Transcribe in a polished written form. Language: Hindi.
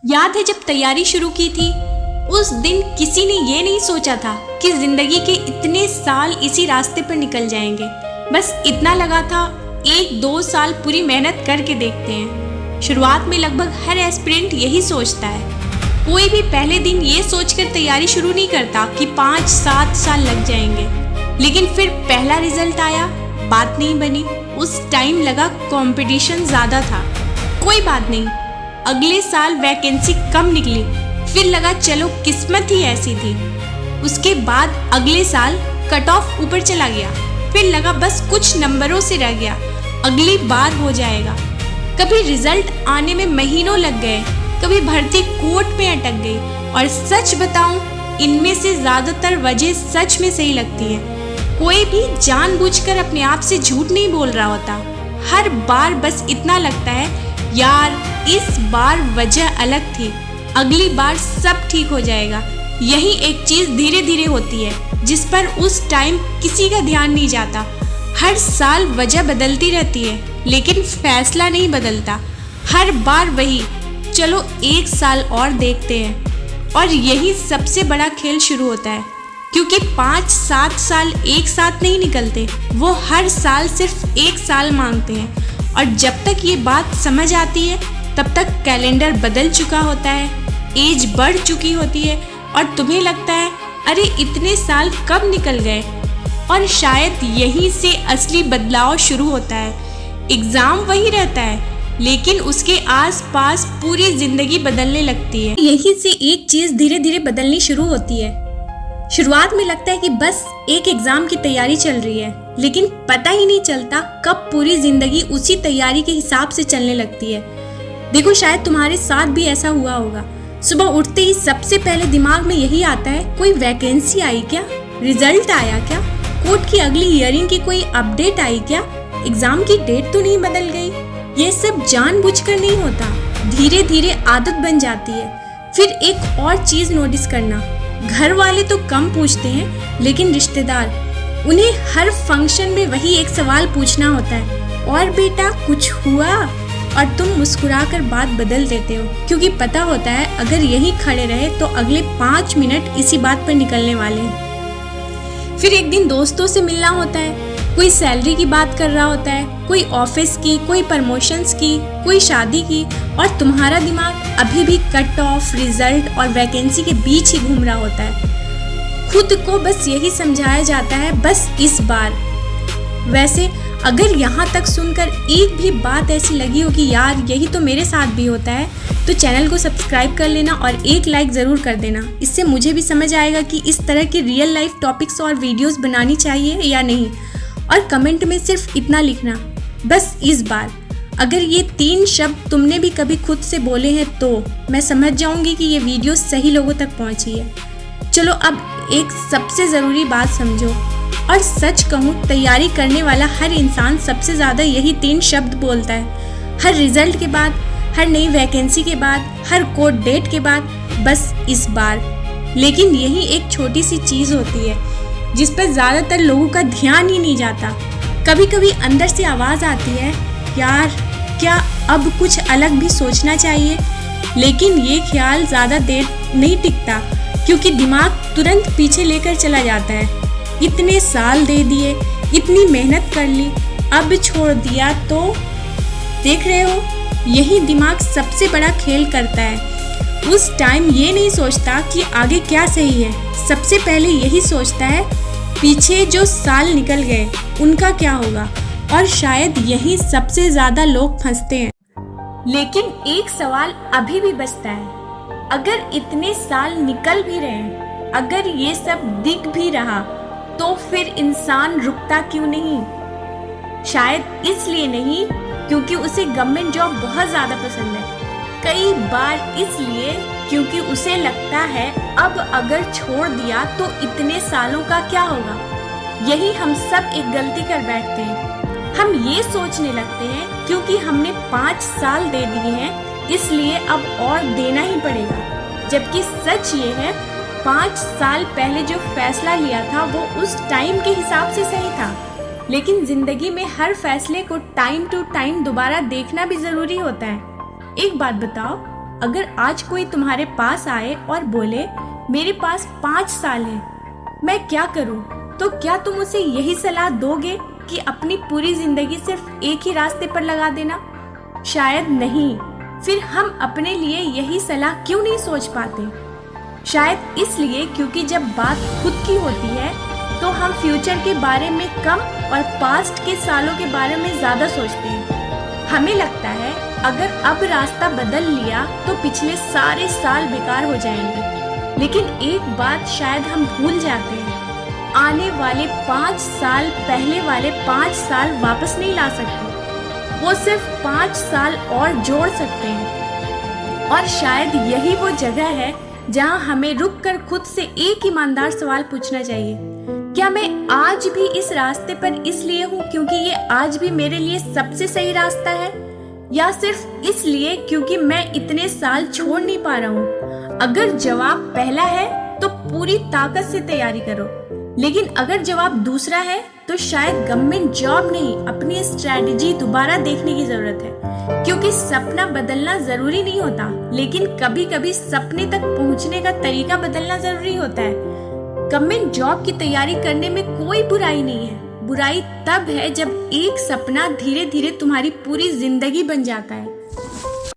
याद है जब तैयारी शुरू की थी, उस दिन किसी ने ये नहीं सोचा था कि जिंदगी के इतने साल इसी रास्ते पर निकल जाएंगे। बस इतना लगा था 1-2 साल पूरी मेहनत करके देखते हैं। शुरुआत में लगभग हर एस्पिरेंट यही सोचता है। कोई भी पहले दिन ये सोचकर तैयारी शुरू नहीं करता कि 5-7 साल लग जाएंगे। लेकिन फिर पहला रिजल्ट आया, बात नहीं बनी। उस टाइम लगा कंपटीशन ज़्यादा था। कोई बात नहीं, अगले साल वैकेंसी कम निकली। फिर लगा चलो किस्मत ही ऐसी थी। उसके बाद अगले साल कट ऑफ ऊपर चला गया। फिर लगा बस कुछ नंबरों से रह गया, अगली बार हो जाएगा। कभी रिजल्ट आने में महीनों लग गए, कभी भर्ती कोर्ट में अटक गई। और सच बताऊं, इनमें से ज़्यादातर वजह सच में सही लगती है। कोई भी जानबूझकर अपने आप से झूठ नहीं बोल रहा होता। हर बार बस इतना लगता है यार इस बार वजह अलग थी, अगली बार सब ठीक हो जाएगा। यही एक चीज़ धीरे धीरे होती है जिस पर उस टाइम किसी का ध्यान नहीं जाता। हर साल वजह बदलती रहती है लेकिन फैसला नहीं बदलता। हर बार वही, चलो 1 साल और देखते हैं। और यही सबसे बड़ा खेल शुरू होता है, क्योंकि 5-7 साल एक साथ नहीं निकलते। वो हर साल सिर्फ 1 साल मांगते हैं। और जब तक ये बात समझ आती है तब तक कैलेंडर बदल चुका होता है, एज बढ़ चुकी होती है और तुम्हें लगता है अरे इतने साल कब निकल गए। और शायद यहीं से असली बदलाव शुरू होता है। एग्ज़ाम वही रहता है लेकिन उसके आसपास पूरी ज़िंदगी बदलने लगती है। यहीं से एक चीज़ धीरे धीरे बदलनी शुरू होती है। शुरुआत में लगता है कि बस एक एग्ज़ाम की तैयारी चल रही है, लेकिन पता ही नहीं चलता कब पूरी ज़िंदगी उसी तैयारी के हिसाब से चलने लगती है। देखो शायद तुम्हारे साथ भी ऐसा हुआ होगा। सुबह उठते ही सबसे पहले दिमाग में यही आता है, कोई वैकेंसी आई क्या, रिजल्ट आया क्या, कोर्ट की अगली हियरिंग की कोई अपडेट आई क्या, एग्ज़ाम की डेट तो नहीं बदल गई। ये सब जानबूझकर नहीं होता, धीरे धीरे आदत बन जाती है। फिर एक और चीज़ नोटिस करना, घर वाले तो कम पूछते हैं लेकिन रिश्तेदार, उन्हें हर फंक्शन में वही एक सवाल पूछना होता है, और बेटा कुछ हुआ। और तुम मुस्कुराकर बात बदल देते हो, क्योंकि पता होता है अगर यही खड़े रहे तो अगले 5 मिनट इसी बात पर निकलने वाले हैं। फिर एक दिन दोस्तों से मिलना होता है, कोई सैलरी की बात कर रहा होता है, कोई ऑफिस की, कोई प्रमोशंस की, कोई शादी की, और तुम्हारा दिमाग अभी भी कट ऑफ, रिजल्ट और वैकेंसी के बीच ही घूम रहा होता है। खुद को बस यही समझाया जाता है, बस इस बार। वैसे अगर यहाँ तक सुनकर एक भी बात ऐसी लगी हो कि यार यही तो मेरे साथ भी होता है, तो चैनल को सब्सक्राइब कर लेना और एक लाइक ज़रूर कर देना। इससे मुझे भी समझ आएगा कि इस तरह के रियल लाइफ टॉपिक्स और वीडियोस बनानी चाहिए या नहीं। और कमेंट में सिर्फ इतना लिखना, बस इस बार। अगर ये 3 शब्द तुमने भी कभी खुद से बोले हैं तो मैं समझ जाऊंगी कि ये वीडियो सही लोगों तक पहुंची है। चलो अब एक सबसे ज़रूरी बात समझो, और सच कहूँ तैयारी करने वाला हर इंसान सबसे ज़्यादा यही 3 शब्द बोलता है। हर रिजल्ट के बाद, हर नई वैकेंसी के बाद, हर कोर्ट डेट के बाद, बस इस बार। लेकिन यही एक छोटी सी चीज़ होती है जिस पर ज़्यादातर लोगों का ध्यान ही नहीं जाता। कभी कभी अंदर से आवाज़ आती है, यार क्या अब कुछ अलग भी सोचना चाहिए। लेकिन ये ख्याल ज़्यादा देर नहीं टिकता, क्योंकि दिमाग तुरंत पीछे लेकर चला जाता है। इतने साल दे दिए, इतनी मेहनत कर ली, अब छोड़ दिया तो। देख रहे हो, यही दिमाग सबसे बड़ा खेल करता है। उस टाइम ये नहीं सोचता कि आगे क्या सही है, सबसे पहले यही सोचता है पीछे जो साल निकल गए उनका क्या होगा। और शायद यही सबसे ज़्यादा लोग फंसते हैं। लेकिन एक सवाल अभी भी बचता है, अगर इतने साल निकल भी रहे हैं, अगर ये सब दिख भी रहा, तो फिर इंसान रुकता क्यों नहीं? शायद इसलिए नहीं क्योंकि उसे गवर्नमेंट जॉब बहुत ज़्यादा पसंद है। कई बार इसलिए क्योंकि उसे लगता है अब अगर छोड़ दिया तो इतने सालों का क्या होगा। यही हम सब एक गलती कर बैठते हैं। हम ये सोचने लगते हैं क्योंकि हमने 5 साल दे दिए हैं इसलिए अब और देना ही पड़ेगा। जबकि सच ये है 5 साल पहले जो फैसला लिया था वो उस टाइम के हिसाब से सही था। लेकिन जिंदगी में हर फैसले को टाइम टू टाइम दोबारा देखना भी जरूरी होता है। एक बात बताओ, अगर आज कोई तुम्हारे पास आए और बोले मेरे पास 5 साल है, मैं क्या करूं, तो क्या तुम उसे यही सलाह दोगे कि अपनी पूरी जिंदगी सिर्फ एक ही रास्ते पर लगा देना? शायद नहीं। फिर हम अपने लिए यही सलाह क्यों नहीं सोच पाते? शायद इसलिए क्योंकि जब बात खुद की होती है तो हम फ्यूचर के बारे में कम और पास्ट के सालों के बारे में ज़्यादा सोचते हैं। हमें लगता है अगर अब रास्ता बदल लिया तो पिछले सारे साल बेकार हो जाएंगे। लेकिन एक बात शायद हम भूल जाते हैं, आने वाले 5 साल पहले वाले 5 साल वापस नहीं ला सकते, वो सिर्फ 5 साल और जोड़ सकते हैं। और शायद यही वो जगह है जहां हमें रुककर खुद से एक ईमानदार सवाल पूछना चाहिए, क्या मैं आज भी इस रास्ते पर इसलिए हूँ क्योंकि ये आज भी मेरे लिए सबसे सही रास्ता है, या सिर्फ इसलिए क्योंकि मैं इतने साल छोड़ नहीं पा रहा हूँ? अगर जवाब पहला है तो पूरी ताकत से तैयारी करो, लेकिन अगर जवाब दूसरा है तो शायद गवर्नमेंट जॉब नहीं, अपनी स्ट्रैटेजी दोबारा देखने की जरूरत है। क्योंकि सपना बदलना जरूरी नहीं होता, लेकिन कभी कभी सपने तक पहुंचने का तरीका बदलना जरूरी होता है। गवर्नमेंट जॉब की तैयारी करने में कोई बुराई नहीं है। बुराई तब है जब एक सपना धीरे धीरे तुम्हारी पूरी जिंदगी बन जाता है।